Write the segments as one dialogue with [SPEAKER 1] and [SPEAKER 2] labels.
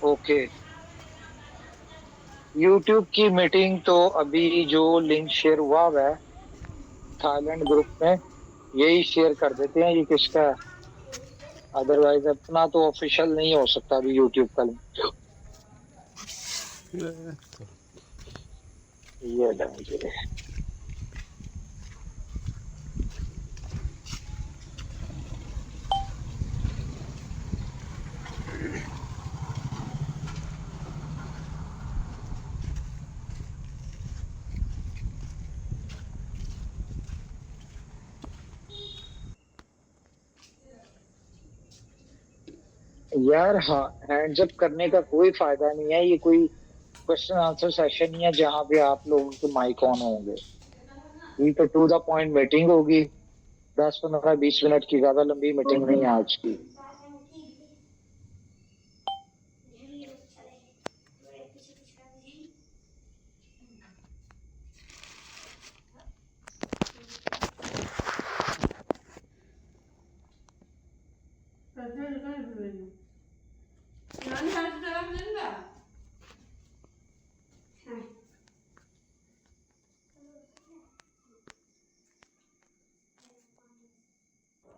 [SPEAKER 1] Okay. YouTube की meeting तो अभी जो लिंक शेयर हुआ है थाईलैंड ग्रुप में, यही शेयर कर देते हैं। ये किसका है? अदरवाइज अपना तो ऑफिशियल नहीं हो सकता अभी यूट्यूब का लिंक। ये डालिए। यार हाँ, हैंड्स अप करने का कोई फायदा नहीं है। ये कोई क्वेश्चन आंसर सेशन नहीं है जहाँ पे आप लोगों के माइक ऑन होंगे। ये तो टू द पॉइंट मीटिंग होगी। 10 15 20 मिनट की, ज्यादा लंबी मीटिंग नहीं है आज की।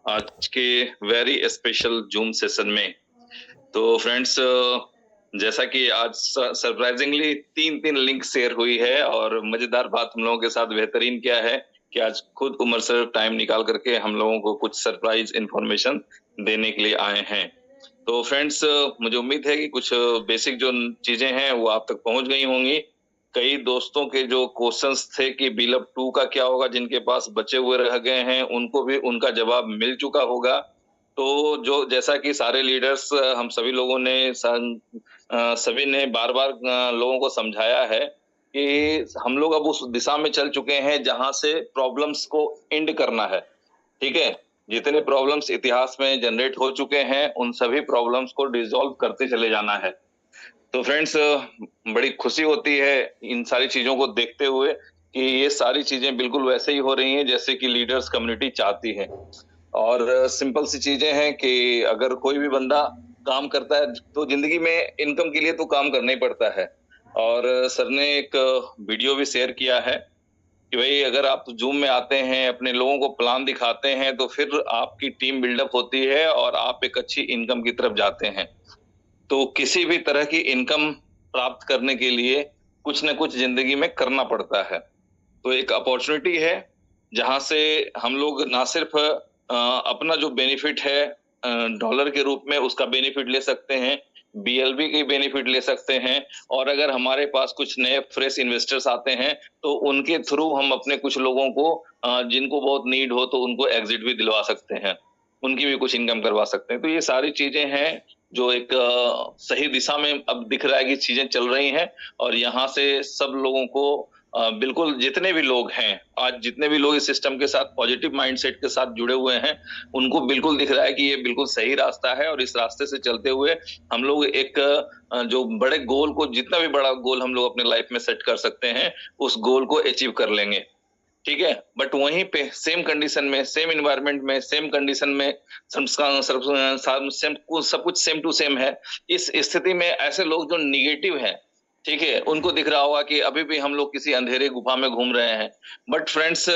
[SPEAKER 2] आज के वेरी स्पेशल जूम सेशन में तो फ्रेंड्स, जैसा कि आज सरप्राइजिंगली तीन तीन लिंक शेयर हुई है और मजेदार बात हम लोगों के साथ बेहतरीन क्या है कि आज खुद उमर सर टाइम निकाल करके हम लोगों को कुछ सरप्राइज इंफॉर्मेशन देने के लिए आए हैं। तो फ्रेंड्स, मुझे उम्मीद है कि कुछ बेसिक जो चीजें हैं वो आप तक पहुंच गई होंगी। कई दोस्तों के जो क्वेश्चंस थे कि बिल्डअप 2 का क्या होगा, जिनके पास बचे हुए रह गए हैं उनको भी उनका जवाब मिल चुका होगा। तो जो जैसा कि सारे लीडर्स, हम सभी लोगों ने सभी ने बार बार लोगों को समझाया है कि हम लोग अब उस दिशा में चल चुके हैं जहां से प्रॉब्लम्स को एंड करना है। ठीक है, जितने प्रॉब्लम्स इतिहास में जनरेट हो चुके हैं उन सभी प्रॉब्लम्स को डिसॉल्व करते चले जाना है। तो फ्रेंड्स, बड़ी खुशी होती है इन सारी चीजों को देखते हुए कि ये सारी चीजें बिल्कुल वैसे ही हो रही हैं जैसे कि लीडर्स कम्युनिटी चाहती है। और सिंपल सी चीजें हैं कि अगर कोई भी बंदा काम करता है तो जिंदगी में इनकम के लिए तो काम करना ही पड़ता है। और सर ने एक वीडियो भी शेयर किया है कि भाई अगर आप जूम में आते हैं, अपने लोगों को प्लान दिखाते हैं तो फिर आपकी टीम बिल्डअप होती है और आप एक अच्छी इनकम की तरफ जाते हैं। तो किसी भी तरह की इनकम प्राप्त करने के लिए कुछ न कुछ जिंदगी में करना पड़ता है। तो एक अपॉर्चुनिटी है जहां से हम लोग ना सिर्फ अपना जो बेनिफिट है डॉलर के रूप में उसका बेनिफिट ले सकते हैं, बीएलबी की बेनिफिट ले सकते हैं, और अगर हमारे पास कुछ नए फ्रेश इन्वेस्टर्स आते हैं तो उनके थ्रू हम अपने कुछ लोगों को जिनको बहुत नीड हो तो उनको एग्जिट भी दिलवा सकते हैं, उनकी भी कुछ इनकम करवा सकते हैं। तो ये सारी चीजें हैं जो एक सही दिशा में अब दिख रहा है कि चीजें चल रही हैं। और यहाँ से सब लोगों को बिल्कुल जितने भी लोग हैं, आज जितने भी लोग इस सिस्टम के साथ पॉजिटिव माइंडसेट के साथ जुड़े हुए हैं उनको बिल्कुल दिख रहा है कि ये बिल्कुल सही रास्ता है और इस रास्ते से चलते हुए हम लोग एक जो बड़े गोल को, जितना भी बड़ा गोल हम लोग अपने लाइफ में सेट कर सकते हैं उस गोल को अचीव कर लेंगे। ठीक है, बट वहीं पे सेम कंडीशन में, सेम इन्वायरमेंट में, सेम कंडीशन में सब कुछ सेम टू सेम है। इस स्थिति में ऐसे लोग जो निगेटिव हैं, ठीक है, उनको दिख रहा होगा कि अभी भी हम लोग किसी अंधेरे गुफा में घूम रहे हैं। बट फ्रेंड्स,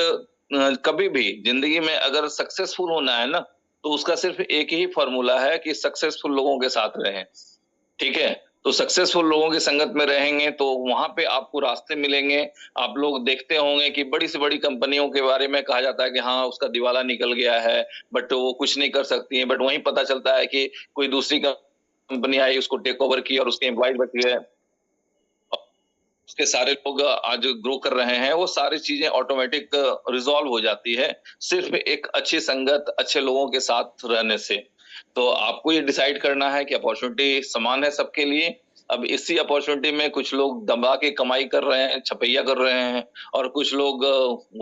[SPEAKER 2] कभी भी जिंदगी में अगर सक्सेसफुल होना है ना तो उसका सिर्फ एक ही फॉर्मूला है कि सक्सेसफुल लोगों के साथ रहें। ठीक है, तो सक्सेसफुल लोगों की संगत में रहेंगे तो वहां पे आपको रास्ते मिलेंगे। आप लोग देखते होंगे कि बड़ी से बड़ी कंपनियों के बारे में कहा जाता है कि हाँ उसका दिवाला निकल गया है, बट वो कुछ नहीं कर सकती है। बट वहीं पता चलता है कि कोई दूसरी कंपनी आई, उसको टेक ओवर किया और उसके एम्प्लॉय बच गए, उसके सारे लोग आज ग्रो कर रहे हैं। वो सारी चीजें ऑटोमेटिक रिजॉल्व हो जाती है सिर्फ एक अच्छी संगत, अच्छे लोगों के साथ रहने से। तो आपको ये डिसाइड करना है कि अपॉर्चुनिटी समान है सबके लिए। अब इसी अपॉर्चुनिटी में कुछ लोग दबा के कमाई कर रहे हैं, छपैया कर रहे हैं, और कुछ लोग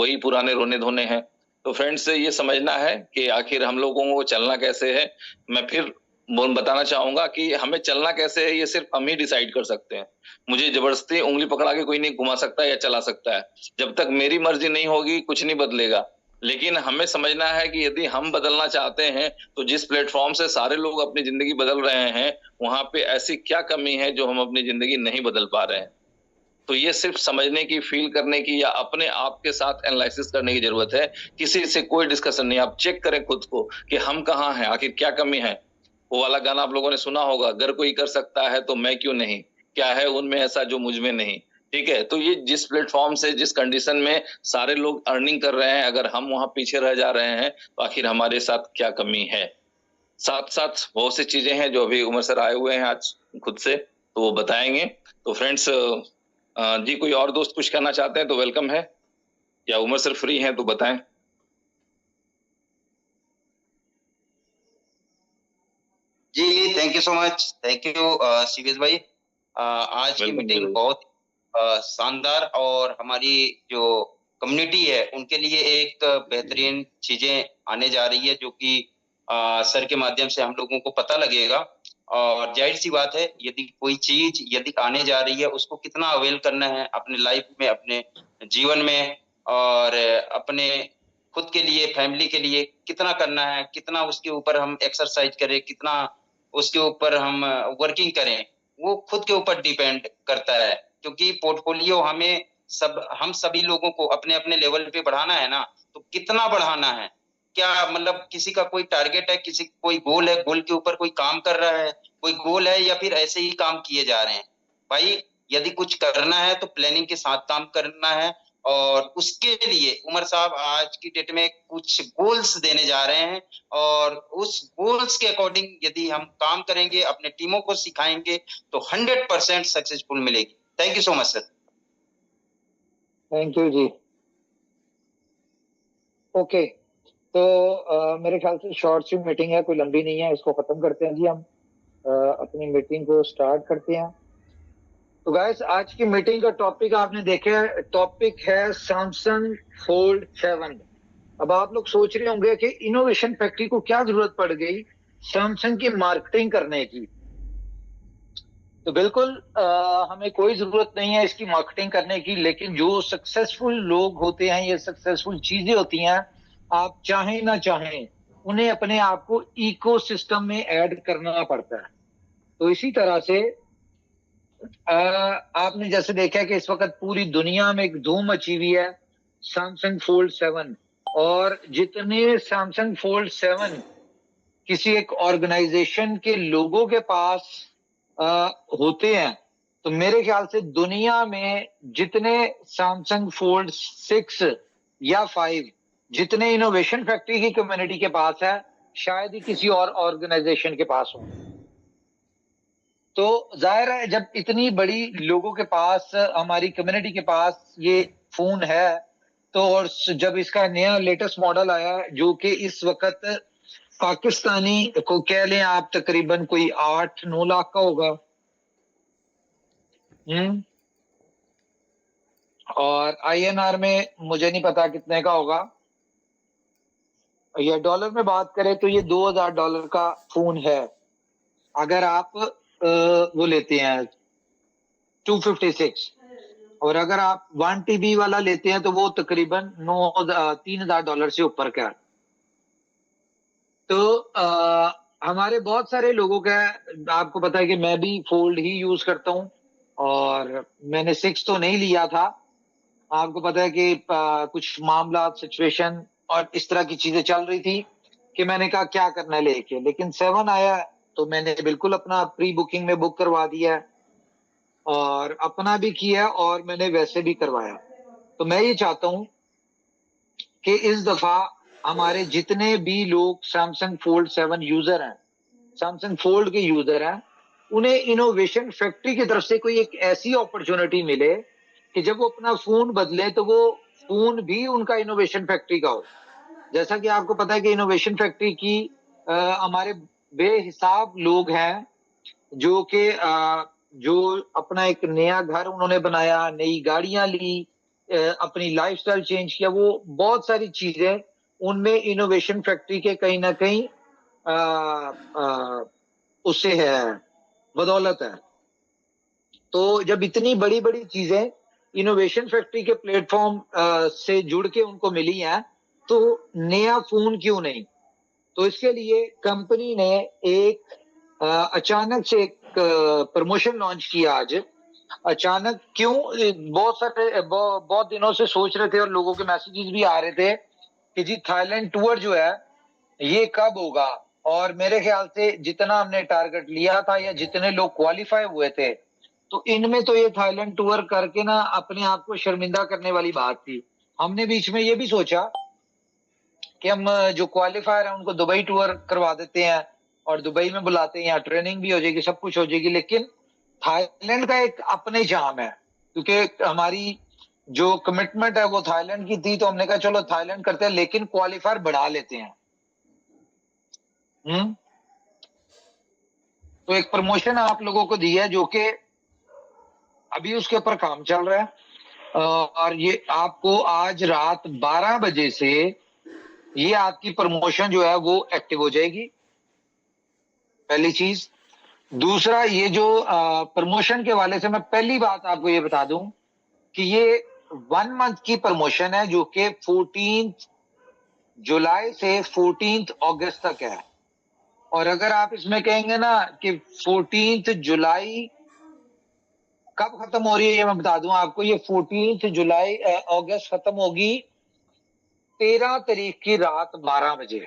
[SPEAKER 2] वही पुराने रोने धोने हैं। तो फ्रेंड्स, ये समझना है कि आखिर हम लोगों को चलना कैसे है। मैं फिर बताना चाहूंगा कि हमें चलना कैसे है ये सिर्फ हम ही डिसाइड कर सकते हैं। मुझे जबरदस्ती उंगली पकड़ा के कोई नहीं घुमा सकता या चला सकता है। जब तक मेरी मर्जी नहीं होगी कुछ नहीं बदलेगा। लेकिन हमें समझना है कि यदि हम बदलना चाहते हैं, तो जिस प्लेटफ़ॉर्म से सारे लोग अपनी ज़िंदगी बदल रहे हैं, वहाँ पे ऐसी क्या कमी है जो हम अपनी ज़िंदगी नहीं बदल पा रहे हैं? तो ये सिर्फ़ समझने की, फ़ील करने की या अपने आप के साथ एनालिसिस करने की ज़रूरत है। किसी से कोई डिस्कशन नहीं, आप चेक करें खुद को कि हम कहाँ हैं, आखिर क्या कमी है? वो वाला गाना आप लोगों ने सुना होगा, अगर कोई कर सकता है तो मैं क्यों नहीं? क्या है उनमें ऐसा जो मुझ में नहीं? ठीक है? तो ये जिस प्लेटफ़ॉर्म से, जिस कंडीशन में सारे लोग अर्निंग कर रहे हैं, अगर हम वहाँ पीछे रह जा रहे हैं, तो आखिर हमारे साथ क्या कमी है? साथ-साथ बहुत सी चीज़ें हैं जो अभी उमर सर आए हुए हैं आज खुद से, तो वो बताएँगे। तो फ्रेंड्स जी कोई और दोस्त कुछ कहना चाहते हैं तो वेलकम है, या उमर सर फ्री हैं तो बताएँ?
[SPEAKER 3] जी, thank you so much. Thank you सीवेज भाई। आज की
[SPEAKER 2] वेलकम
[SPEAKER 3] मीटिंग
[SPEAKER 2] ज़रूर।
[SPEAKER 3] बहुत शानदार और हमारी जो कम्युनिटी है, उनके लिए एक बेहतरीन चीज़ें आने जा रही है, जो कि सर के माध्यम से हम लोगों को पता लगेगा। और ज़ाहिर-सी बात है, यदि कोई चीज़ यदि आने जा रही है, उसको कितना अवेल करना है अपने लाइफ़ में, अपने जीवन में और अपने खुद के लिए, फैमिली के लिए कितना करना है, कितना उसके ऊपर हम एक्सरसाइज़ करें, कितना उसके ऊपर हम वर्किंग करें, वो खुद के ऊपर डिपेंड करता है। क्योंकि पोर्टफोलियो हम सभी लोगों को अपने-अपने लेवल पे बढ़ाना है ना, तो कितना बढ़ाना है? क्या मतलब किसी का कोई टारगेट है, किसी कोई गोल है, गोल के ऊपर कोई काम कर रहा है, कोई गोल है या फिर ऐसे ही काम किए जा रहे हैं? भाई, यदि कुछ करना है तो प्लानिंग के साथ काम करना है और उसके लिए उमर साहब आज की डेट में कुछ गोल्स देने जा रहे हैं और उस गोल्स के अकॉर्डिंग यदि हम काम करेंगे, अपने टीमों को सिखाएँगे, तो 100% सक्सेसफुल मिलेगी। Thank you so much sir.
[SPEAKER 1] Thank you जी। ओके, तो मेरे ख्याल से शॉर्ट सी मीटिंग है, कोई लंबी नहीं है, इसको खत्म करते हैं जी हम। अपनी मीटिंग को स्टार्ट करते हैं। तो गाइस, आज की मीटिंग का टॉपिक आपने देखा है, टॉपिक है सैमसंग फोल्ड 7। अब आप लोग सोच रहे होंगे कि इनोवेशन फैक्ट्री को क्या जरूरत पड़ गई सैमसंग की मार्केटिंग करने की। तो बिल्कुल हमें कोई जरूरत नहीं है इसकी मार्केटिंग करने की, लेकिन जो सक्सेसफुल लोग होते हैं, ये सक्सेसफुल चीजें होती हैं, आप चाहें ना चाहें उन्हें अपने आप को इकोसिस्टम में ऐड करना पड़ता है। तो इसी तरह से आपने जैसे देखा कि इस वक्त पूरी दुनिया में एक धूम मची हुई है सैमसंग फोल्ड 7। और जितने सैमसंग फोल्ड 7 किसी एक ऑर्गेनाइजेशन के लोगों के पास होते हैं, तो मेरे ख्याल से दुनिया में जितने सैमसंग फोल्ड 6 या 5 जितने इनोवेशन फैक्ट्री की कम्युनिटी के पास है, शायद ही किसी और ऑर्गेनाइजेशन के पास हो। तो जाहिर है जब इतनी बड़ी लोगों के पास, हमारी कम्युनिटी के पास ये फोन है, तो और जब इसका नया लेटेस्ट मॉडल आया जो कि इस वक्त पाकिस्तानी को कह लें आप तकरीबन कोई 8-9 लाख का होगा। और आईएनआर में मुझे नहीं पता कितने का होगा, या डॉलर में बात करें तो ये $2000 का फोन है। अगर आप वो लेते हैं 256, और अगर आप 1 TB वाला लेते हैं तो वो तकरीबन $3000 से ऊपर का है। तो हमारे बहुत सारे लोगों का, आपको पता है कि मैं भी फोल्ड ही यूज करता हूं, और मैंने 6 तो नहीं लिया था। आपको पता है कि कुछ मामला, सिचुएशन और इस तरह की चीजें चल रही थी कि मैंने कहा क्या करना है लेके, लेकिन 7 आया तो मैंने बिल्कुल अपना प्री बुकिंग में बुक करवा दिया है, और अपना भी किया और मैंने वैसे भी करवाया। तो मैं ये चाहता हूं कि इस दफा हमारे जितने भी लोग सैमसंग फोल्ड 7 यूजर हैं, सैमसंग फोल्ड के यूजर हैं, उन्हें इनोवेशन फैक्ट्री की तरफ से कोई एक ऐसी अपॉर्चुनिटी मिले कि जब वो अपना फोन बदले तो वो फोन भी उनका इनोवेशन फैक्ट्री का हो। जैसा कि आपको पता है कि इनोवेशन फैक्ट्री की हमारे बेहिसाब लोग हैं जो कि जो अपना एक नया घर उन्होंने बनाया, नई गाड़ियां ली, अपनी लाइफस्टाइल चेंज किया, वो बहुत सारी चीजें उनमें इनोवेशन फैक्ट्री के कहीं ना कहीं उससे है, बदौलत है। तो जब इतनी बड़ी बड़ी चीजें इनोवेशन फैक्ट्री के प्लेटफॉर्म से जुड़ के उनको मिली हैं, तो नया फोन क्यों नहीं? तो इसके लिए कंपनी ने एक अचानक से एक प्रमोशन लॉन्च किया आज। अचानक क्यों? बहुत दिनों से सोच रहे थे और लोगों के मैसेजेस भी आ रहे थे कि जी थाईलैंड टूर जो है ये कब होगा। और मेरे ख्याल से जितना हमने टारगेट लिया था या जितने लोग क्वालिफाई हुए थे, तो इनमें तो ये थाईलैंड टूर करके ना अपने आप को शर्मिंदा करने वाली बात थी। हमने बीच में ये भी सोचा कि हम जो क्वालिफायर है उनको दुबई टूर करवा देते हैं और दुबई में बुलाते हैं, यहाँ ट्रेनिंग भी हो जाएगी, सब कुछ हो जाएगी। लेकिन थाईलैंड का एक अपने जाम है, क्योंकि हमारी जो कमिटमेंट है वो थाईलैंड की थी, तो हमने कहा चलो थाईलैंड करते हैं, लेकिन क्वालिफायर बढ़ा लेते हैं। तो एक प्रमोशन आप लोगों को दी है जो कि अभी उसके ऊपर काम चल रहा है, और ये आपको आज रात 12 बजे से ये आपकी प्रमोशन जो है वो एक्टिव हो जाएगी, पहली चीज। दूसरा, ये जो प्रमोशन के वाले से मैं पहली बात आपको ये बता दूं कि ये 1 मंथ की प्रमोशन है जो कि 14 जुलाई से 14 अगस्त तक है। और अगर आप इसमें कहेंगे ना कि 14 जुलाई कब खत्म हो रही है, ये मैं बता दूं आपको, ये 14 जुलाई अगस्त खत्म होगी 13 तारीख की रात 12 बजे।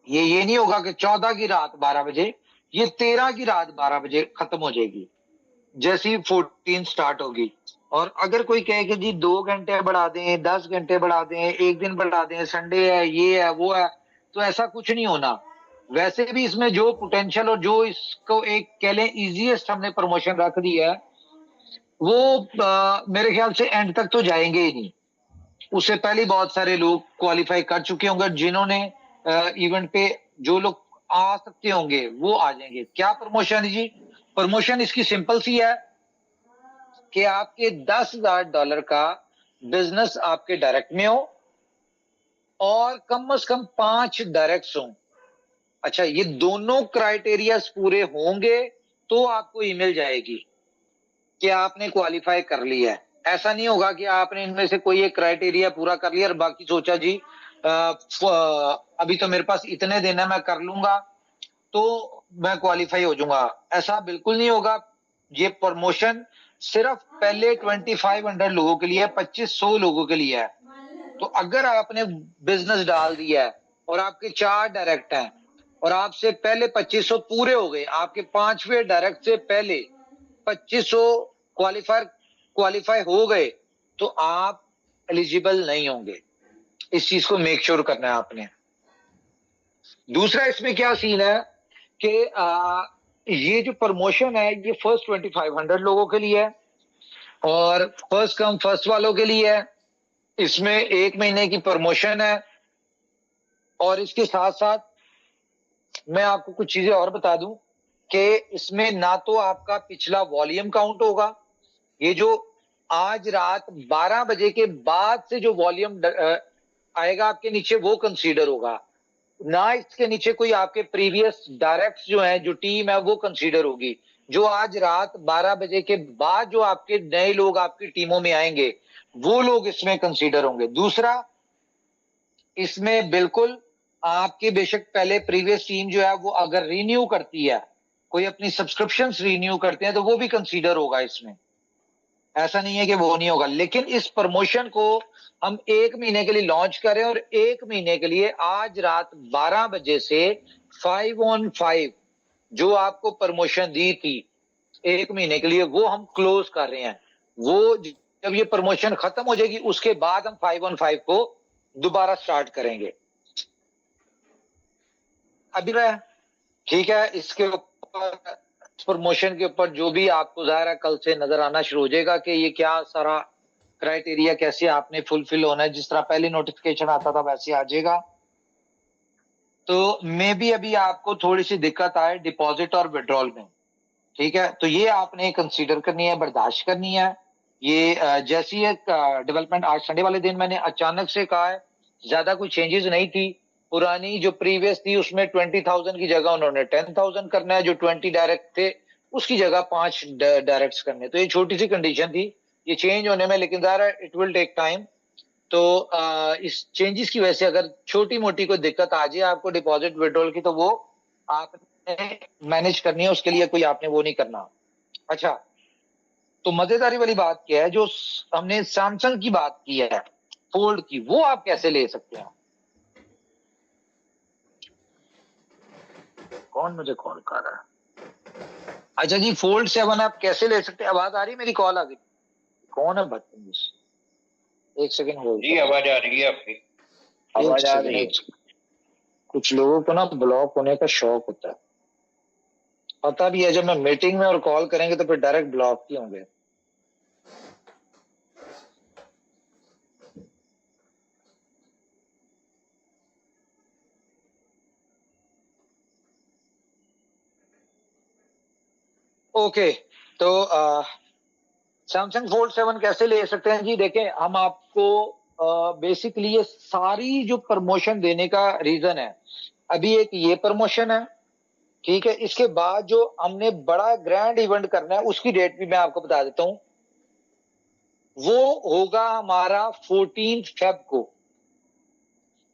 [SPEAKER 1] ये नहीं होगा कि 14 की रात 12 बजे, ये 13 की रात 12 बजे खत्म हो जाएगी जैसी 14 स्टार्ट होगी। और अगर कोई कहे कि जी 2 घंटे बढ़ा दें, 10 घंटे बढ़ा दें, एक दिन बढ़ा दें, संडे है, ये है, वो है, तो ऐसा कुछ नहीं होना। वैसे भी इसमें जो पोटेंशियल और जो इसको एक कह लें इजीएस्ट हमने प्रमोशन रख दी है, वो मेरे ख्याल से एंड तक तो जाएंगे ही नहीं। उससे पहले बहुत सारे लोग क्वालिफाई कर चुके होंगे, जिन्होंने इवेंट पे जो लोग आ सकते होंगे वो आ जाएंगे। क्या प्रमोशन है जी? प्रमोशन इसकी सिंपल सी है कि आपके $10,000 का बिजनेस आपके डायरेक्ट में हो और कम से कम 5 डायरेक्ट्स हों। अच्छा, ये दोनों क्राइटेरिया पूरे होंगे तो आपको ईमेल जाएगी कि आपने क्वालिफाई कर लिया है। ऐसा नहीं होगा कि आपने इनमें से कोई एक क्राइटेरिया पूरा कर लिया और बाकी सोचा जी अभी तो मेरे पास इतने दिन है, मैं कर लूंगा तो मैं क्वालिफाई हो जाऊंगा। ऐसा बिल्कुल नहीं होगा। ये प्रमोशन सिर्फ पहले 2500 लोगों के लिए है, 2500 लोगों के लिए है। तो अगर आपने बिजनेस डाल दिया है और आपके 4 डायरेक्ट हैं और आपसे पहले 2500 पूरे हो गए, आपके 5वें डायरेक्ट से पहले 2500 क्वालिफाई हो गए, तो आप एलिजिबल नहीं होंगे। इस चीज को मेक श्योर करना है आपने। दूसरा इसमें क्या सीन है कि ये जो प्रमोशन है ये फर्स्ट 2500 लोगों के लिए है और फर्स्ट कम फर्स्ट वालों के लिए है। इसमें 1 महीने की प्रमोशन है और इसके साथ साथ मैं आपको कुछ चीजें और बता दूं कि इसमें ना तो आपका पिछला वॉल्यूम काउंट होगा, ये जो आज रात 12 बजे के बाद से जो वॉल्यूम आएगा आपके नीचे वो कंसीडर होगा, ना इसके नीचे कोई आपके प्रीवियस डायरेक्ट्स जो हैं, जो टीम है वो कंसीडर होगी। जो आज रात 12 बजे के बाद जो आपके नए लोग आपकी टीमों में आएंगे वो लोग इसमें कंसीडर होंगे। दूसरा, इसमें बिल्कुल आपकी बेशक पहले प्रीवियस टीम जो है वो अगर रिन्यू करती है, कोई अपनी सब्सक्रिप्शंस रिन्यू करते हैं, तो वो भी कंसीडर होगा इसमें। ऐसा नहीं है कि वो नहीं होगा। लेकिन इस प्रमोशन को हम 1 महीने के लिए लॉन्च करें और 1 महीने के लिए आज रात 12 बजे से 5 on 5 जो आपको प्रमोशन दी थी 1 महीने के लिए, वो हम क्लोज कर रहे हैं। वो जब ये प्रमोशन खत्म हो जाएगी उसके बाद हम 5 on 5 को दोबारा स्टार्ट करेंगे। अभी ठीक है, इसके ऊपर प्रमोशन के ऊपर जो भी आपको जाहिर है कल से नजर आना शुरू हो जाएगा कि ये क्या सारा क्राइटेरिया कैसे आपने फुलफिल होना है। जिस तरह पहले नोटिफिकेशन आता था वैसे आ जाएगा। तो मे भी अभी आपको थोड़ी सी दिक्कत आए डिपॉजिट और विड्रॉल में, ठीक है, तो ये आपने कंसीडर करनी है, बर्दाश्त करनी है। ये जैसी एक डेवलपमेंट आज संडे वाले दिन मैंने अचानक से कहा है, ज्यादा कोई चेंजेस नहीं थी। पुरानी जो प्रीवियस थी उसमें 20,000 की जगह उन्होंने 10,000 करना है, जो 20 डायरेक्ट थे उसकी जगह 5 डायरेक्ट्स करने। तो ये छोटी सी कंडीशन थी, ये चेंज होने में, लेकिन ज़ाहिर है इट विल टेक टाइम। तो इस चेंजेस की वजह से अगर छोटी मोटी कोई दिक्कत आ जाए आपको डिपॉजिट विड्रॉल की, तो वो आपने मैनेज करनी है, उसके लिए कोई आपने वो नहीं करना। अच्छा, तो मजेदारी वाली बात क्या है, जो हमने सैमसंग की बात की है फोल्ड की, वो आप कैसे ले सकते हैं? कौन मुझे कॉल कर रहा है? अच्छा जी, फोल्ड 7 आप कैसे ले सकते हैं? आवाज आ रही है? मेरी कॉल आ गई। कौन है बदतमीज? एक सेकंड होल्ड
[SPEAKER 3] जी,
[SPEAKER 1] करो।
[SPEAKER 3] आवाज आ रही है आपकी।
[SPEAKER 1] आवाज आ रही है। कुछ लोगों को ना ब्लॉक होने का शौक होता है, पता भी है, जब मैं मीटिंग में और कॉल करेंगे तो फिर डायरेक्ट ब्लॉक ही होंगे। ओके, तो सैमसंग फोल्ड 7 कैसे ले सकते हैं जी? देखें, हम आपको बेसिकली ये सारी जो प्रमोशन देने का रीजन है, अभी एक ये प्रमोशन है, ठीक है, इसके बाद जो हमने बड़ा ग्रैंड इवेंट करना है उसकी डेट भी मैं आपको बता देता हूं। वो होगा हमारा 14 फेब को,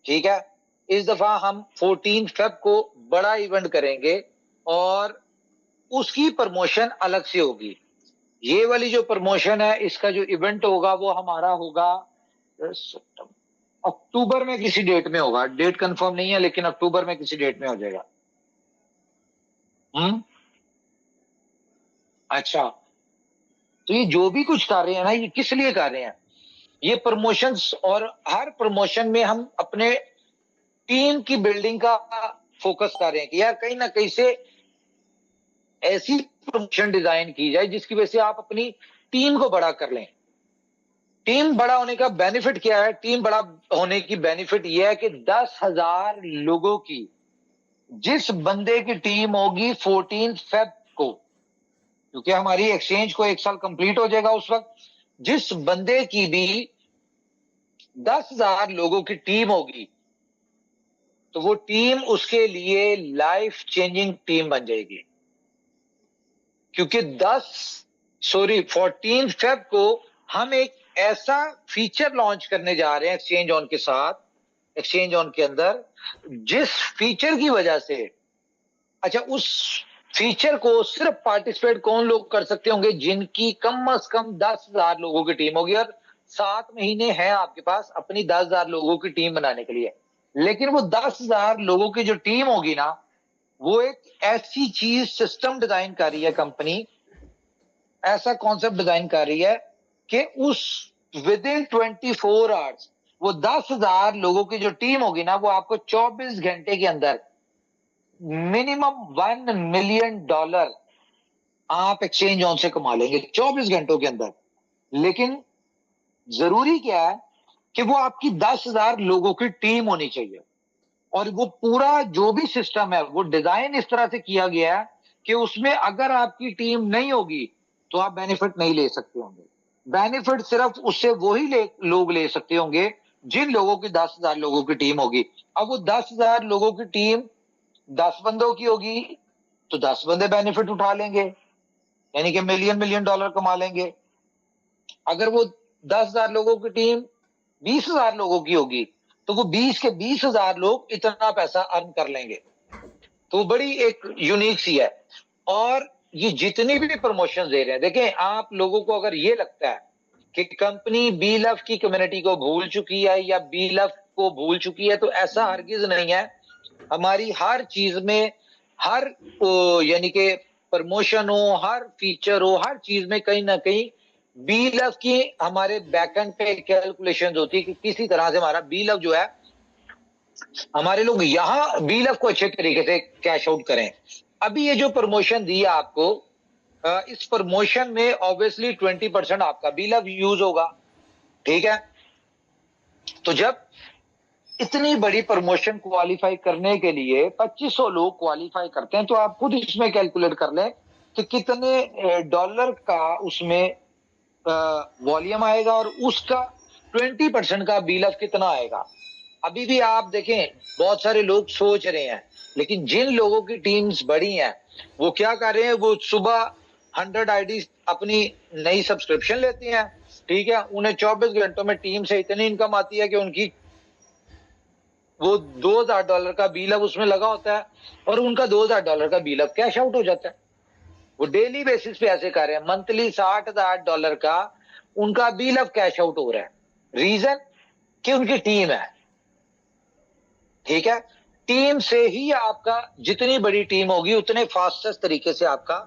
[SPEAKER 1] ठीक है। इस दफा हम 14 फेब को बड़ा इवेंट करेंगे और उसकी प्रमोशन अलग से होगी। ये वाली जो प्रमोशन है, इसका जो इवेंट होगा वो हमारा होगा अक्टूबर में, किसी डेट में होगा, डेट कंफर्म नहीं है लेकिन अक्टूबर में किसी डेट में हो जाएगा। अच्छा, तो ये जो भी कुछ कर रहे हैं ना, ये किस लिए कर रहे हैं? ये प्रमोशंस, और हर प्रमोशन में हम अपने टीम की बिल्डिंग का फोकस कर रहे हैं कि यार कहीं ना कहीं से ऐसी प्रमोशन डिजाइन की जाए जिसकी वजह से आप अपनी टीम को बड़ा कर लें। टीम बड़ा होने का बेनिफिट क्या है? टीम बड़ा होने की बेनिफिट यह है कि 10,000 लोगों की जिस बंदे की टीम होगी 14 फेब को, क्योंकि हमारी एक्सचेंज को 1 साल कंप्लीट हो जाएगा उस वक्त, जिस बंदे की भी 10,000 लोगों की टीम होगी तो वो टीम उसके लिए लाइफ चेंजिंग टीम बन जाएगी। क्योंकि 14 फेब को हम एक ऐसा फीचर लॉन्च करने जा रहे हैं एक्सचेंज ऑन के साथ, एक्सचेंज ऑन के अंदर, जिस फीचर की वजह से, अच्छा, उस फीचर को सिर्फ पार्टिसिपेट कौन लोग कर सकते होंगे? जिनकी कम से कम 10,000 लोगों की टीम होगी, और 7 महीने हैं आपके पास अपनी 10,000 लोगों की टीम बनाने के लिए। लेकिन वो 10,000 लोगों की जो टीम होगी ना, वो एक ऐसी चीज, सिस्टम डिजाइन कर रही है कंपनी, ऐसा कॉन्सेप्ट डिजाइन कर रही है कि उस विद इन 24 आवर्स वो 10,000 लोगों की जो टीम होगी ना, वो आपको 24 घंटे के अंदर मिनिमम $1 मिलियन आप एक्सचेंज ऑन से कमा लेंगे 24 घंटों के अंदर। लेकिन जरूरी क्या है कि वो आपकी 10,000 लोगों की टीम होनी चाहिए, और वो पूरा जो भी सिस्टम है वो डिजाइन इस तरह से किया गया है कि उसमें अगर आपकी टीम नहीं होगी तो आप बेनिफिट नहीं ले सकते होंगे। बेनिफिट सिर्फ उससे वही लोग ले सकते होंगे जिन लोगों की 10,000 लोगों की टीम होगी। अब वो 10,000 लोगों की टीम 10 बंदों की होगी तो 10 बंदे बेनिफिट उठा लेंगे, यानी कि मिलियन डॉलर कमा लेंगे। अगर वो 10,000 लोगों की टीम 20,000 लोगों की होगी तो वो 20 के 20,000 लोग इतना पैसा अर्न कर लेंगे। तो बड़ी एक यूनिक सी है। और ये जितनी भी प्रमोशन दे रहे हैं, देखें, आप लोगों को अगर ये लगता है कि कंपनी बी लव की कम्युनिटी को भूल चुकी है या बी लव को भूल चुकी है, तो ऐसा हरगिज नहीं है। हमारी हर चीज में, हर यानी कि प्रमोशन हो, हर फीचर हो, हर चीज में कहीं ना कहीं बी लव की हमारे बैकएंड पे कैलकुलेशन होती है कि किसी तरह से हमारा बी लव जो है, हमारे लोग यहां बी लव को अच्छे तरीके से कैश आउट करें। अभी ये जो प्रमोशन दिया आपको, इस प्रमोशन में ऑब्वियसली 20% आपका बी लव यूज होगा, ठीक है। तो जब इतनी बड़ी प्रमोशन क्वालिफाई करने के लिए 2500 लोग क्वालिफाई करते हैं, तो आप खुद इसमें कैलकुलेट कर लें कि कितने डॉलर का उसमें वॉल्यूम आएगा और उसका 20% का बी लव कितना आएगा। अभी भी आप देखें, बहुत सारे लोग सोच रहे हैं, लेकिन जिन लोगों की टीम्स बड़ी हैं वो क्या कर रहे हैं, वो सुबह 100 आईडी अपनी नई सब्सक्रिप्शन लेते हैं, ठीक है, उन्हें 24 घंटों में टीम से इतनी इनकम आती है कि उनकी वो $2000 का बिल अब उसमें लगा होता है और उनका $2000 का बिल अब कैश आउट हो जाता है। वो डेली बेसिस पे ऐसे कर रहे हैं, मंथली $60,000 का उनका बिल अब कैश आउट हो रहा है। रीजन कि उनकी टीम है। ठीक है, टीम से ही आपका जितनी बड़ी टीम होगी उतने फास्टेस्ट तरीके से आपका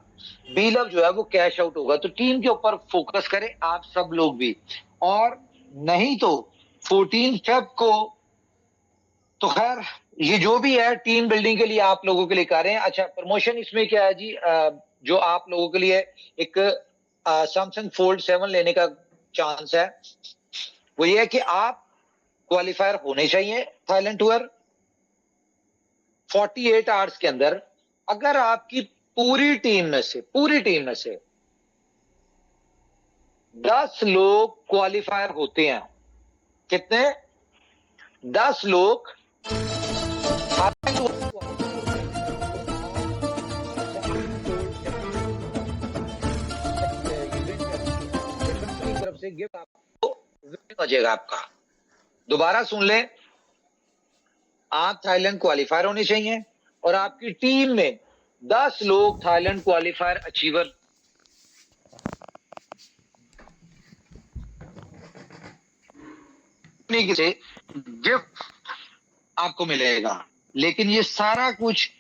[SPEAKER 1] बिल अब जो है वो कैश आउट होगा। तो टीम के ऊपर फोकस करें आप सब लोग भी, और नहीं तो 14 फेब को तो खैर ये जो भी है टीम बिल्डिंग के लिए आप लोगों के लिए कर रहे हैं। अच्छा, प्रमोशन इसमें क्या है जी, जो आप लोगों के लिए एक सैमसंग फोल्ड 7 लेने का चांस है, वो ये है कि आप क्वालिफायर होने चाहिए थाईलैंड टूर 48 आवर्स के अंदर। अगर आपकी पूरी टीम में से 10 लोग क्वालिफायर होते हैं, कितने? 10 लोग तरफ से गिफ्ट आपको हो जाएगा आपका। दोबारा सुन लें, आप थाईलैंड क्वालिफायर होने चाहिए और आपकी टीम में 10 लोग थाईलैंड क्वालिफायर अचीवर से गिफ्ट आपको मिलेगा। लेकिन ये सारा कुछ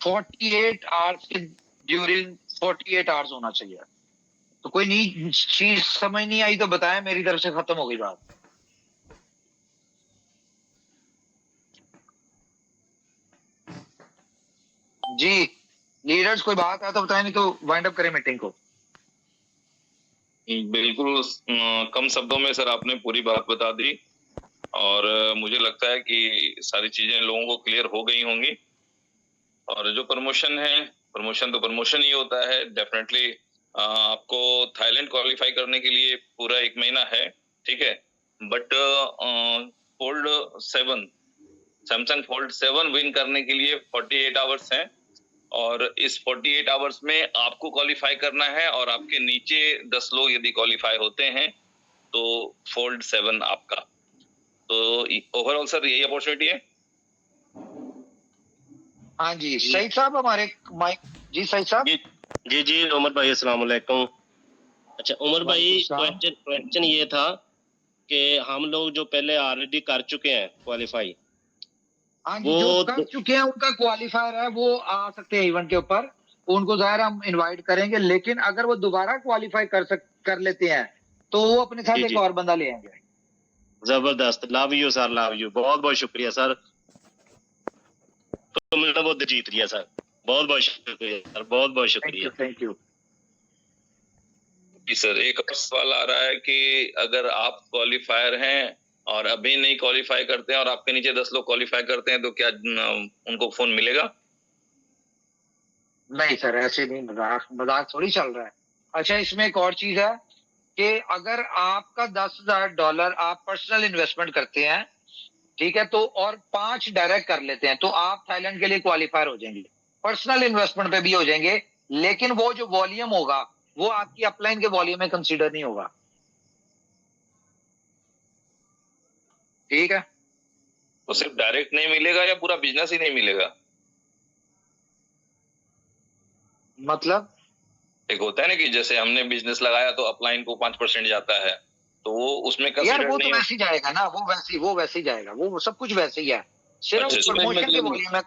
[SPEAKER 1] 48 आवर्स के ड्यूरिंग 48 आवर्स होना चाहिए। तो कोई नई चीज समझ नहीं आई तो बताएं, मेरी तरफ से खत्म हो गई बात। जी लीडर्स कोई बात है तो बताएं, नहीं तो वाइंड अप करें मीटिंग को।
[SPEAKER 2] बिल्कुल कम शब्दों में सर आपने पूरी बात बता दी और मुझे लगता है कि सारी चीजें लोगों को क्लियर हो गई होंगी। और जो प्रमोशन है, प्रमोशन तो प्रमोशन ही होता है। डेफिनेटली आपको थाईलैंड क्वालिफाई करने के लिए पूरा 1 महीना है, ठीक है। But fold 7 Samsung fold 7 win करने के लिए 48 आवर्स हैं और इस 48 आवर्स में आपको क्वालिफाई करना है और आपके नीचे 10 लोग यदि क्वालिफाई होते हैं तो फोल्ड 7 आपका। तो ओवरऑल सर यही अपॉर्चुनिटी है।
[SPEAKER 1] हाँ जी सईद साहब, हमारे माइक जी सईद साहब।
[SPEAKER 4] जी उमर भाई अस्सलाम वालेकुम। अच्छा उमर भाई, क्वेश्चन ये था कि हम लोग जो पहले ऑलरेडी कर चुके हैं क्वालिफाई,
[SPEAKER 1] हाँ जी, जो कर चुके हैं उनका क्वालिफायर है वो आ सकते हैं इवेंट के ऊपर, उनको जाहिर हम इनवाइट करेंगे। लेकिन अगर वो दोबारा क्वालिफाई कर लेते हैं तो वो अपने साथ एक और बंदा ले आएंगे।
[SPEAKER 4] जबरदस्त, love you sir, love you, बहुत बहुत शुक्रिया सर। तो मैंने वो जीत लिया सर, बहुत बहुत शुक्रिया सर, बहुत बहुत शुक्रिया।
[SPEAKER 1] थैंक यू
[SPEAKER 2] जी सर, एक और सवाल आ रहा है कि अगर आप क्वालिफायर हैं और अभी नहीं क्वालिफाई करते हैं और आपके नीचे 10 लोग क्वालिफाई करते हैं तो क्या उनको फोन मिलेगा?
[SPEAKER 1] नहीं सर, ऐसे नहीं, मजाक थोड़ी चल रहा है। अच्छा, इसमें एक और चीज है कि अगर आपका $10,000 आप पर्सनल इन्वेस्टमेंट करते हैं, ठीक है, तो और 5 डायरेक्ट कर लेते हैं तो आप थाईलैंड के लिए क्वालिफायर हो जाएंगे। पर्सनल इन्वेस्टमेंट पे भी हो जाएंगे, लेकिन वो जो वॉल्यूम होगा वो आपकी अपलाइन के वॉल्यूम में कंसीडर नहीं होगा। ठीक है,
[SPEAKER 2] तो सिर्फ डायरेक्ट नहीं मिलेगा या पूरा बिजनेस ही नहीं मिलेगा?
[SPEAKER 1] मतलब
[SPEAKER 2] एक होता है ना कि जैसे हमने बिजनेस लगाया तो अपलाइन को 5% जाता है, तो वो उसमें
[SPEAKER 1] यार
[SPEAKER 2] कंसीडर
[SPEAKER 1] वो तो
[SPEAKER 2] नहीं
[SPEAKER 1] वैसे ही जाएगा ना, वो वैसे ही जाएगा, वो सब कुछ वैसे ही है, सिर्फ
[SPEAKER 2] अच्छा,
[SPEAKER 1] प्रमोशन के वॉल्यूम में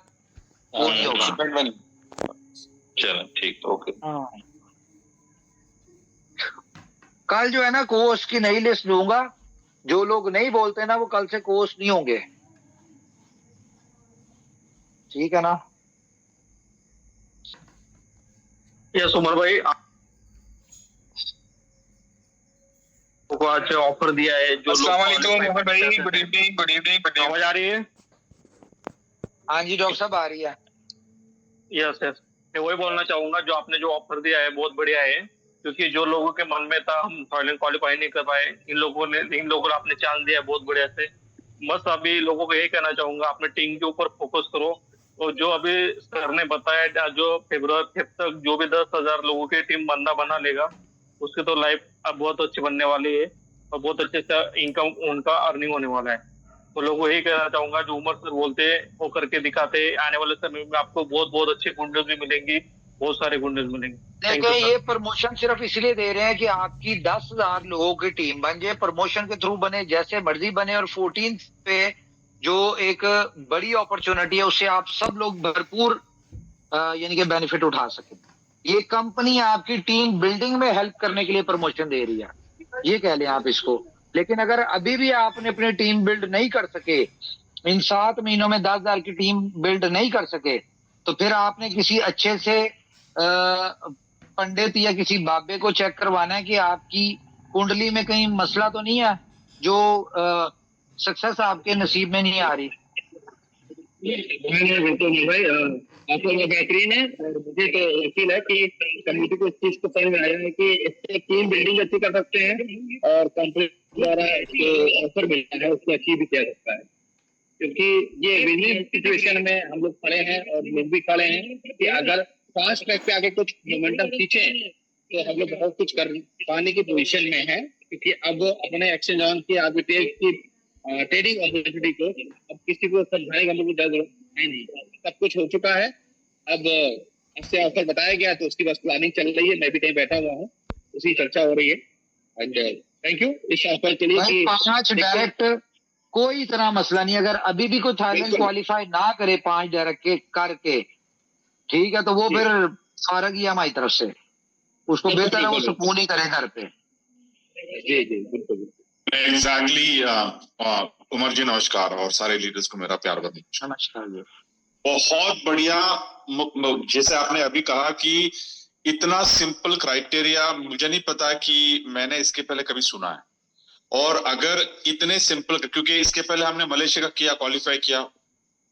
[SPEAKER 1] वो नहीं होगा।
[SPEAKER 2] चलो ठीक, ओके।
[SPEAKER 1] कल जो है ना कोर्स की नई लिस्ट दूंगा, जो लोग नहीं बोलते ना वो कल से कोर्स नहीं होंगे, ठीक है ना?
[SPEAKER 5] यस उमर भाई, आपको आज ऑफर दिया है जो
[SPEAKER 6] अस्सलाम वालेकुम उमर भाई, गुड इवनिंग।
[SPEAKER 5] आवाज आ रही है?
[SPEAKER 1] हाँ जी डॉक्टर साहब, आ रही है।
[SPEAKER 5] यस मैं वही बोलना चाहूंगा, जो आपने जो ऑफर दिया है बहुत बढ़िया है, क्योंकि जो लोगों के मन में था हम थाईलैंड क्वालिफाई नहीं कर पाए, इन लोगों को आपने चांस दिया है बहुत बढ़िया से। बस अभी लोगों को यही कहना चाहूंगा, अपने टीम के ऊपर फोकस करो। और जो अभी सर ने बताया, जो फरवरी तक जो भी 10,000 लोगों की टीम बंदा बना लेगा उसकी तो लाइफ अब बहुत अच्छी बनने वाली है। और बहुत अच्छे से इनकम उनका अर्निंग होने वाला है। तो लोगों को यही कहना चाहूंगा, जो उमर सर बोलते हैं वो करके दिखाते हैं, आने वाले समय में आपको बहुत बहुत अच्छे गुंडे भी मिलेंगी, बहुत सारे गुंडे मिलेंगे। Thank
[SPEAKER 1] देखिए
[SPEAKER 5] you,
[SPEAKER 1] ये
[SPEAKER 5] sir.
[SPEAKER 1] प्रमोशन सिर्फ इसलिए दे रहे हैं कि आपकी 10,000 लोगों की टीम बन जाए, प्रमोशन के थ्रू बने, जैसे मर्जी बने, और 14 पे जो एक बड़ी अपॉर्चुनिटी है उससे आप सब लोग भरपूर यानी कि बेनिफिट उठा सकें। ये कंपनी आपकी टीम बिल्डिंग में हेल्प करने के लिए प्रमोशन दे रही है, ये कह लें आप इसको। लेकिन अगर अभी भी आपने अपनी टीम बिल्ड नहीं कर सके, इन 7 महीनों में 10,000 की टीम बिल्ड नहीं कर सके, तो फिर आपने किसी अच्छे से पंडित या किसी बाबे को चेक करवाना है कि आपकी कुंडली में कहीं मसला तो नहीं है जो सक्सेस आपके नसीब में नहीं आ रही।
[SPEAKER 6] बिल्कुल नहीं भाई, आपको वो बेहतरीन है। और मुझे तो यकीन है कि कम्युनिटी को इस चीज को समझ में आया है कि इससे टीम बिल्डिंग अच्छी कर सकते हैं और कंपनी द्वारा जो ऑफर मिलता है उसको अचीव भी किया सकता है। क्योंकि ये विनिंग सिचुएशन में हम लोग खड़े हैं और लोग भी खड़े हैं कि अगर फास्ट ट्रैक पे आगे कुछ मोमेंटम खींचे तो हम लोग बहुत कुछ कर पाने की पोजीशन में है। क्योंकि अब अपने एक्सचेंज ऑन की आर्बिट्रेज की ट्रेडिंग अपॉर्चुनिटी को अब किसी को समझाने का मुझे जरूरत है नहीं, सब कुछ हो चुका है। अब आपसे ऑफर बताया गया तो उसकी बस प्लानिंग चल रही है, मैं भी कहीं बैठा हुआ हूँ, उसी चर्चा हो रही है। एंड थैंक यू इस ऑफर के लिए कि
[SPEAKER 1] 5 डायरेक्ट कोई तरह मसला नहीं। अगर अभी भी कोई थाईलैंड क्वालिफाई ना करे 5 डायरेक्ट के करके, ठीक है, तो वो फिर फारग ही हमारी तरफ से, उसको बेहतर है वो सुकून ही करे घर पे।
[SPEAKER 6] जी जी बिल्कुल
[SPEAKER 7] एग्जैक्टली। उमर जी नमस्कार, और सारे लीडर्स को मेरा प्यार भरा
[SPEAKER 1] नमस्कार जी।
[SPEAKER 7] बहुत बढ़िया। जैसे आपने अभी कहा कि इतना सिंपल क्राइटेरिया मुझे नहीं पता कि मैंने इसके पहले कभी सुना है। और अगर इतने सिंपल, क्योंकि इसके पहले हमने मलेशिया का किया, क्वालिफाई किया,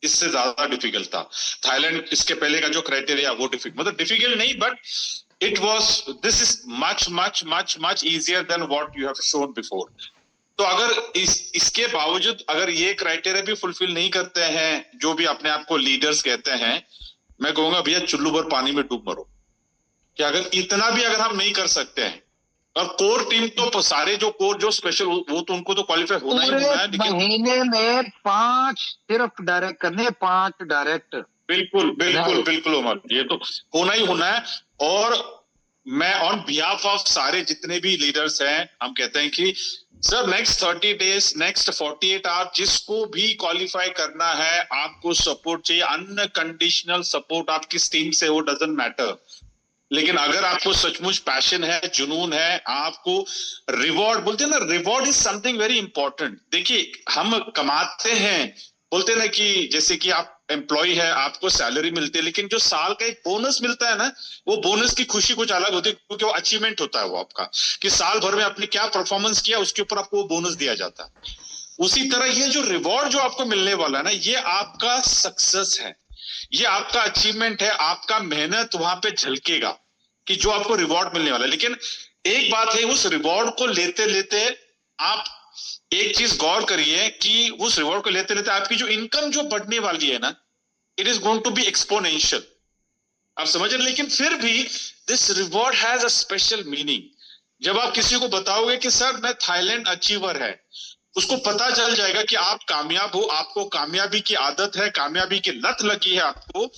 [SPEAKER 7] इससे ज्यादा डिफिकल्ट था। थाईलैंड इसके पहले का जो क्राइटेरिया वो मतलब डिफिकल्ट नहीं, but it was, this is much much much much easier than what you have shown before. तो अगर इसके बावजूद अगर ये क्राइटेरिया भी फुलफिल नहीं करते हैं जो भी अपने आप को लीडर्स कहते हैं, मैं कहूंगा भैया चुल्लू भर पानी में डूब मरो। कि अगर इतना भी अगर हम नहीं कर सकते हैं, और कोर टीम तो सारे जो कोर जो स्पेशल वो तो उनको तो क्वालिफाई होना ही होना है। लेकिन
[SPEAKER 1] महीने में 5 सिर्फ डायरेक्ट करने, 5 डायरेक्ट।
[SPEAKER 7] बिल्कुल बिल्कुल बिल्कुल उमर, ये तो होना ही होना है। और मैं ऑन बिहाफ ऑफ सारे जितने भी लीडर्स हैं, हम कहते हैं कि sir next 30 days, next 48 hour, जिसको भी क्वालिफाई करना है आपको सपोर्ट चाहिए, अनकंडीशनल सपोर्ट। आप किस टीम से हो डजंट मैटर, लेकिन अगर आपको सचमुच पैशन है, जुनून है, आपको रिवॉर्ड बोलते हैं ना, reward is something very important. देखिए हम कमाते हैं, बोलते हैं ना कि जैसे कि आप एम्प्लॉय है, आपको सैलरी मिलती है, लेकिन जो साल का एक बोनस मिलता है ना, वो बोनस की खुशी कुछ अलग होती है, क्योंकि वो अचीवमेंट होता है वो आपका, कि साल भर में आपने क्या परफॉर्मेंस किया उसके ऊपर आपको बोनस दिया जाता है। उसी तरह ये जो रिवॉर्ड जो आपको मिलने वाला है ना, ये आपका सक्सेस है, ये आपका अचीवमेंट है, आपका मेहनत वहां पे झलकेगा कि जो आपको रिवॉर्ड मिलने वाला है। लेकिन एक बात है, उस रिवॉर्ड को लेते लेते आप एक चीज गौर करिए कि उस रिवॉर्ड को लेते लेते आपकी जो इनकम जो बढ़ने वाली है ना, it is going to be exponential. आप समझ रहे, लेकिन फिर भी this reward has a special meaning. जब आप किसी को बताओगे कि सर मैं थाईलैंड अचीवर है, उसको पता चल जाएगा कि आप कामयाब हो, आपको कामयाबी की आदत है, कामयाबी की लत लगी है आपको,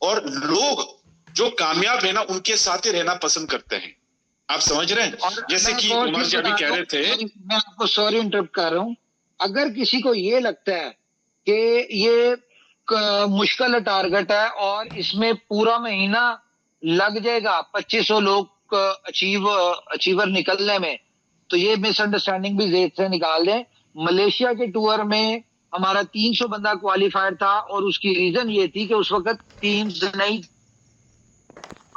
[SPEAKER 7] और लोग जो कामयाब है ना उनके साथ ही रहना पसंद करते हैं। आप समझ रहे हैं, जैसे कि उमर जी अभी कह रहे थे।
[SPEAKER 1] मैं आपको सॉरी इंटरप्ट कर रहा हूं, अगर किसी को ये लगता है कि ये मुश्किल टारगेट है और इसमें पूरा महीना लग जाएगा 2500 लोग अचीवर निकलने में, तो ये मिसअंडरस्टैंडिंग भी जेब से निकाल दें। मलेशिया के टूर में हमारा 300 बंदा क्वालिफाइड था, और उसकी रीजन ये थी कि उस वक्त टीम्स नहीं,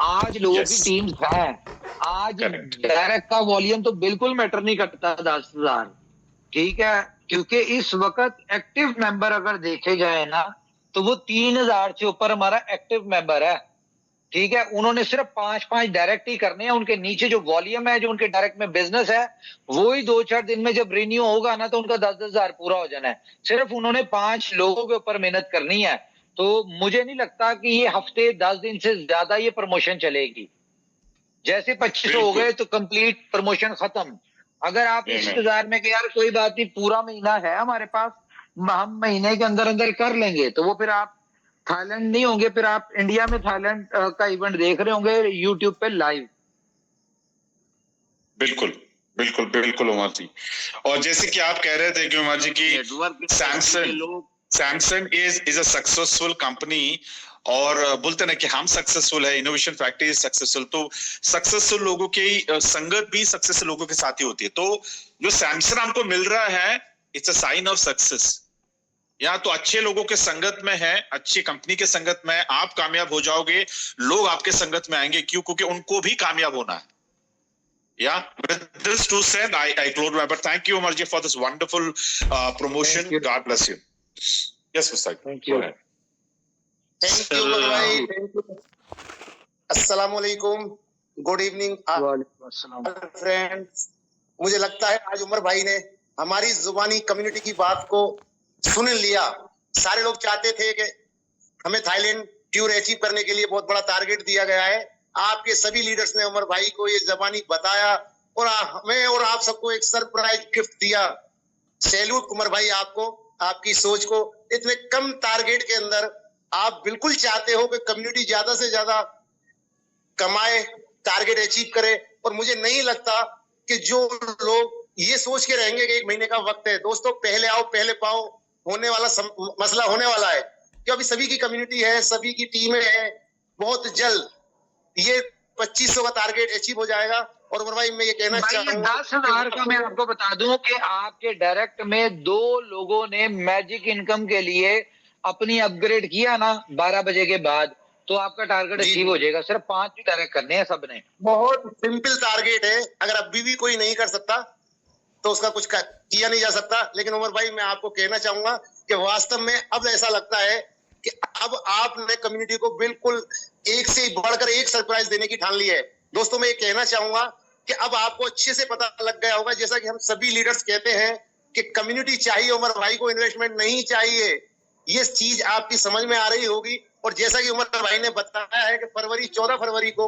[SPEAKER 1] आज लोगों की टीम्स हैं। आज डायरेक्ट का वॉल्यूम तो बिल्कुल मैटर नहीं करता 10,000, ठीक है, क्योंकि इस वक्त एक्टिव मेंबर अगर देखे जाए ना, तो वो 3,000 से ऊपर हमारा एक्टिव मेंबर है, ठीक है। उन्होंने सिर्फ 5-5 डायरेक्ट ही करने हैं, उनके नीचे जो वॉल्यूम है, जो उनके डायरेक्ट में बिजनेस है, वो ही 2-4 दिन में जब रिन्यू होगा ना, तो उनका 10,000 पूरा हो जाना है। सिर्फ उन्होंने 5 लोगों के ऊपर मेहनत करनी है। तो मुझे नहीं लगता कि ये हफ्ते 10 दिन से ज्यादा ये प्रमोशन चलेगी। जैसे 2500 हो गए तो कंप्लीट प्रमोशन खत्म। अगर आप इस इंतजार में कि यार कोई बात नहीं, पूरा महीना है हमारे पास, हम महीने के अंदर अंदर कर लेंगे, तो वो फिर आप थाईलैंड नहीं होंगे, फिर आप इंडिया में थाईलैंड का इवेंट देख रहे होंगे यूट्यूब पे लाइव।
[SPEAKER 7] बिल्कुल बिल्कुल बिल्कुल उमर जी। और जैसे कि आप कह रहे थे कि उमर जी की Samsung is a successful company, और बोलते ना कि हम सक्सेसफुल है, इनोवेशन फैक्ट्री इज सक्सेसफुल। तो सक्सेसफुल लोगों की संगत भी सक्सेसफुल लोगों के साथ ही होती है। तो जो सैमसंग हमको मिल रहा है, it's a sign of success. या तो अच्छे लोगों के संगत में है, अच्छी कंपनी के संगत में आप कामयाब हो जाओगे, लोग आपके संगत में आएंगे। क्यों? क्योंकि उनको भी कामयाब होना है। Yeah, with this too said, I close my. But thank you, Umarji, for this wonderful promotion. God bless you. Yes, Mustaq.
[SPEAKER 1] Thank you.
[SPEAKER 8] Thank you, भाई. अस्सलाम वालेकुम. Good evening, friends. मुझे लगता है आज उमर भाई ने हमारी जुबानी कम्युनिटी की बात को सुन लिया। सारे लोग चाहते थे कि हमें थाईलैंड टूर अचीव करने के लिए बहुत बड़ा टारगेट दिया गया है। आपके सभी लीडर्स ने उमर भाई को ये जबानी बताया और हमें और आप सबको एक सरप्राइज गिफ्ट दिया। सैल्यूट उमर भाई आपको, आपकी सोच को। इतने कम टारगेट के अंदर आप बिल्कुल चाहते हो कि कम्युनिटी ज्यादा से ज्यादा कमाए, टारगेट अचीव करे। और मुझे नहीं लगता कि जो लोग ये सोच के रहेंगे कि 1 महीने का वक्त है। दोस्तों, पहले आओ पहले पाओ होने वाला मसला होने वाला है, कि अभी सभी की कम्युनिटी है, सभी की टीमें हैं। बहुत जल्द ये 2500 का टारगेट अचीव हो जाएगा। और उमर भाई मैं ये कहना चाहूंगा
[SPEAKER 1] 10,000 का मैं आपको बता दूं कि आपके डायरेक्ट में 2 लोगों ने मैजिक इनकम के लिए अपनी अपग्रेड किया ना 12 बजे के बाद, तो आपका टारगेट अचीव हो जाएगा। सिर्फ 5 ही डायरेक्ट करने हैं सबने।
[SPEAKER 8] बहुत सिंपल टारगेट है। अगर अभी भी कोई नहीं कर सकता तो उसका कुछ किया नहीं जा सकता। लेकिन उमर भाई मैं आपको कहना चाहूंगा कि वास्तव में अब ऐसा लगता है कि अब आपने कम्युनिटी को बिल्कुल एक से बढ़कर एक सरप्राइज देने की ठान ली है। दोस्तों, मैं ये कहना चाहूंगा कि अब आपको अच्छे से पता लग गया होगा, जैसा कि हम सभी लीडर्स कहते हैं कि कम्युनिटी चाहिए, उमर भाई को इन्वेस्टमेंट नहीं चाहिए। ये चीज आपकी समझ में आ रही होगी। और जैसा कि उमर भाई ने बताया है कि 14 फरवरी को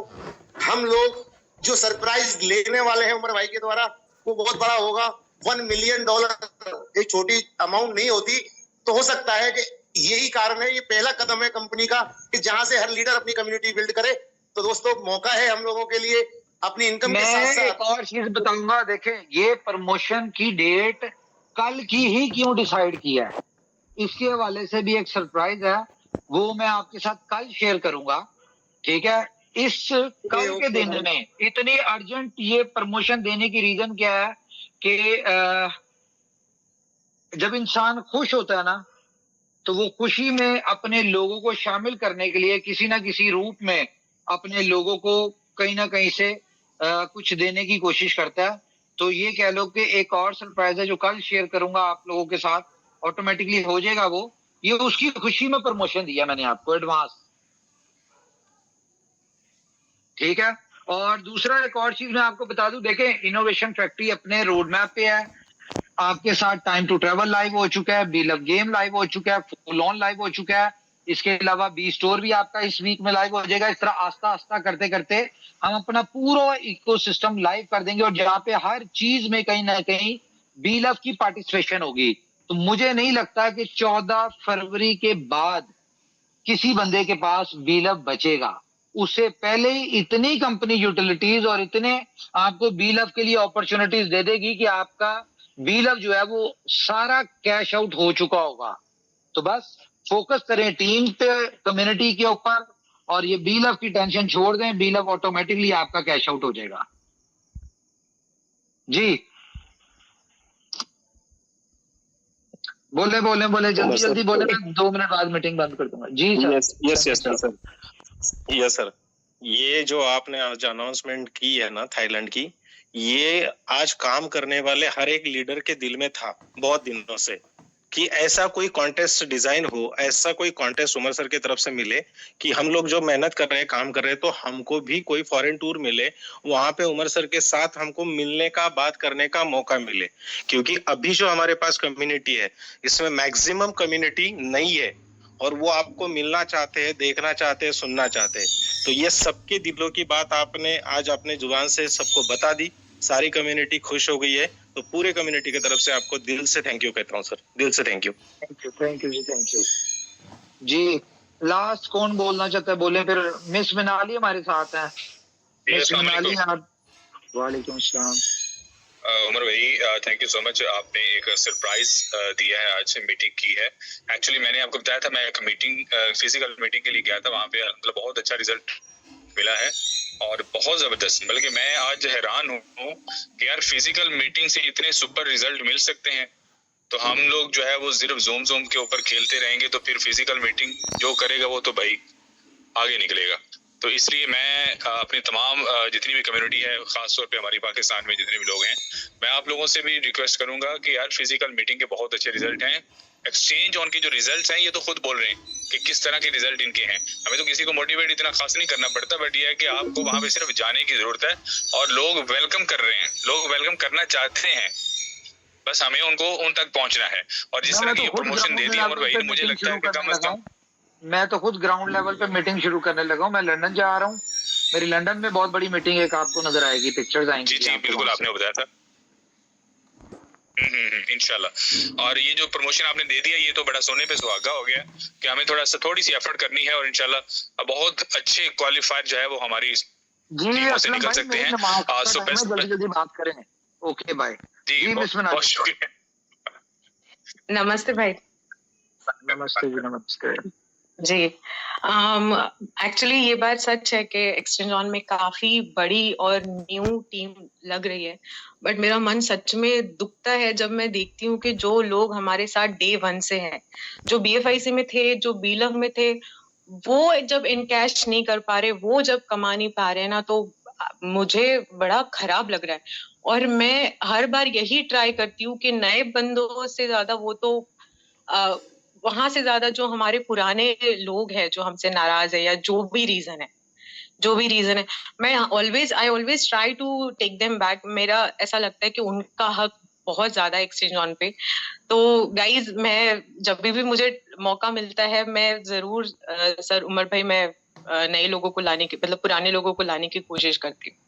[SPEAKER 8] हम लोग जो सरप्राइज लेने वाले हैं उमर भाई के द्वारा, वो बहुत बड़ा होगा। $1 मिलियन एक छोटी अमाउंट नहीं होती। तो हो सकता है कि यही कारण है, ये पहला कदम है कंपनी का कि जहां से हर लीडर अपनी कम्युनिटी बिल्ड करे। तो दोस्तों, मौका है हम लोगों के लिए अपनी इनकम के साथ साथ।
[SPEAKER 1] एक और चीज बताऊंगा, देखें ये प्रमोशन की डेट कल की ही क्यों डिसाइड किया है, इसके हवाले से भी एक सरप्राइज है, वो मैं आपके साथ कल शेयर करूंगा। ठीक है? इस कल के दिन में इतनी अर्जेंट ये प्रमोशन देने की रीजन क्या है कि जब इंसान खुश होता है ना, तो वो खुशी में अपने लोगों को शामिल करने के लिए किसी ना किसी रूप में अपने लोगों को कहीं ना कहीं से कुछ देने की कोशिश करता है। तो ये कह लो कि एक और सरप्राइज है जो कल शेयर करूंगा आप लोगों के साथ, ऑटोमेटिकली हो जाएगा वो। ये उसकी खुशी में प्रमोशन दिया मैंने आपको एडवांस। ठीक है? और दूसरा एक और चीज मैं आपको बता दूं, देखें इनोवेशन फैक्ट्री अपने रोड मैप पे है। आपके साथ टाइम टू ट्रेवल लाइव हो चुका है, बी लव गेम लाइव हो चुका है, फुल ऑन लाइव हो चुका है। इसके अलावा बी स्टोर भी आपका इस वीक में लाइव हो जाएगा। इस तरह आस्ता आस्ता करते करते हम अपना पूरा इकोसिस्टम लाइव कर देंगे, और जहां पे हर चीज में कहीं ना कहीं बी लव की पार्टिसिपेशन होगी। तो मुझे नहीं लगता कि 14 फरवरी के बाद किसी बंदे के पास बी लव बचेगा। उससे पहले ही इतनी कंपनी यूटिलिटीज और इतने आपको बी लव के लिए अपॉर्चुनिटीज दे देगी कि आपका बी लव जो है वो सारा कैश आउट हो चुका होगा। तो बस फोकस करें टीम पे, कम्युनिटी के ऊपर, और ये बी लव की टेंशन छोड़ दें। बी लव ऑटोमेटिकली आपका कैश आउट हो जाएगा। जी बोले जल्दी बोले, मैं 2 मिनट बाद मीटिंग बंद कर दूंगा। जी सर।
[SPEAKER 4] यस सर, ये जो आपने आज अनाउंसमेंट की है ना थाईलैंड की, ये आज काम करने वाले हर एक लीडर के दिल में था बहुत दिनों से कि ऐसा कोई कॉन्टेस्ट डिजाइन हो, ऐसा कोई कॉन्टेस्ट उमर सर की तरफ से मिले कि हम लोग जो मेहनत कर रहे हैं, काम कर रहे हैं, तो हमको भी कोई फॉरेन टूर मिले, वहां पे उमर सर के साथ हमको मिलने का, बात करने का मौका मिले। क्योंकि अभी जो हमारे पास कम्युनिटी है, इसमें मैक्सिमम कम्युनिटी नई है और वो आपको मिलना चाहते हैं, देखना चाहते हैं, सुनना चाहते हैं। तो ये सबके दिलों की बात आपने आज अपने जुबान से सबको बता दी। सारी कम्युनिटी खुश हो गई है, तो पूरे कम्युनिटी की तरफ से आपको दिल से थैंक यू कहता हूँ सर, दिल से थैंक यू।
[SPEAKER 1] थैंक यू जी, थैंक यू जी। लास्ट कौन बोलना चाहता है बोले, फिर मिस मिनाली हमारे साथ है। मिस मिनाली आप। वालेकुम सलाम।
[SPEAKER 9] उमर भाई थैंक यू सो मच, आपने एक सरप्राइज दिया है, आज से मीटिंग की है। एक्चुअली मैंने आपको बताया था, मैं एक मीटिंग फिजिकल मीटिंग के लिए गया था, वहाँ पे मतलब बहुत अच्छा रिजल्ट मिला है और बहुत जबरदस्त। बल्कि मैं आज हैरान हूँ कि यार फिजिकल मीटिंग से इतने सुपर रिजल्ट मिल सकते हैं। तो हम लोग जो है वो सिर्फ ज़ूम के ऊपर खेलते रहेंगे तो फिर फिजिकल मीटिंग जो करेगा वो तो भाई आगे निकलेगा। तो इसलिए मैं अपनी तमाम जितनी भी कम्युनिटी है, खासतौर पे हमारी पाकिस्तान में जितने भी लोग हैं, मैं आप लोगों से भी रिक्वेस्ट करूंगा कि यार फिजिकल मीटिंग के बहुत अच्छे रिजल्ट हैं। एक्सचेंज ऑन के जो रिजल्ट्स हैं ये तो खुद बोल रहे हैं कि किस तरह के रिजल्ट इनके हैं। हमें तो किसी को मोटिवेट इतना खास नहीं करना पड़ता, बट ये है कि आपको वहां पे सिर्फ जाने की जरूरत है और लोग वेलकम कर रहे हैं, लोग वेलकम करना चाहते हैं, बस हमें उनको उन तक पहुंचना है। और जिस तरह की ये प्रमोशन दे दी अमर भाई ने, मुझे लगता है कि कम से कम
[SPEAKER 1] मैं तो खुद ग्राउंड लेवल पे मीटिंग शुरू करने लगा हूँ। मैं लंदन जा रहा हूँ, मेरी लंदन में बहुत बड़ी मीटिंग एक आपको नजर आएगी, पिक्चर्स आएंगी।
[SPEAKER 9] जी बिल्कुल, आपने बताया था। इंशाल्लाह। और ये जो प्रमोशन आपने दे दिया ये तो बड़ा सोने पे सुहागा हो गया कि हमें थोड़ी सी एफर्ट करनी है और इंशाल्लाह बहुत अच्छे क्वालिफायर जो है वो हमारी टीमों से निकल सकते हैं।
[SPEAKER 1] जल्दी बात करें। ओके बाय
[SPEAKER 9] जी, बहुत शुक्रिया।
[SPEAKER 10] नमस्ते भाई।
[SPEAKER 1] नमस्ते जी, नमस्ते
[SPEAKER 10] जी। एक्चुअली ये बात सच है कि एक्सचेंज ऑन में काफी बड़ी और न्यू टीम लग रही है, बट मेरा मन सच में दुखता है जब मैं देखती हूँ कि जो लोग हमारे साथ डे 1 से हैं, जो BFIC में थे, जो बीलग में थे, वो जब इनकैश नहीं कर पा रहे, वो जब कमा नहीं पा रहे ना, तो मुझे बड़ा खराब लग रहा है। और मैं हर बार यही ट्राई करती हूँ कि नए बंदों से ज्यादा वो तो वहां से ज्यादा जो हमारे पुराने लोग हैं जो हमसे नाराज है या जो भी रीजन है, मैं I always try to take them back. मेरा ऐसा लगता है कि उनका हक बहुत ज्यादा एक्सचेंज ऑन पे। तो गाइज, मैं जब भी मुझे मौका मिलता है मैं जरूर सर उमर भाई, मैं नए लोगों को लाने की, मतलब पुराने लोगों को लाने की कोशिश करती हूँ।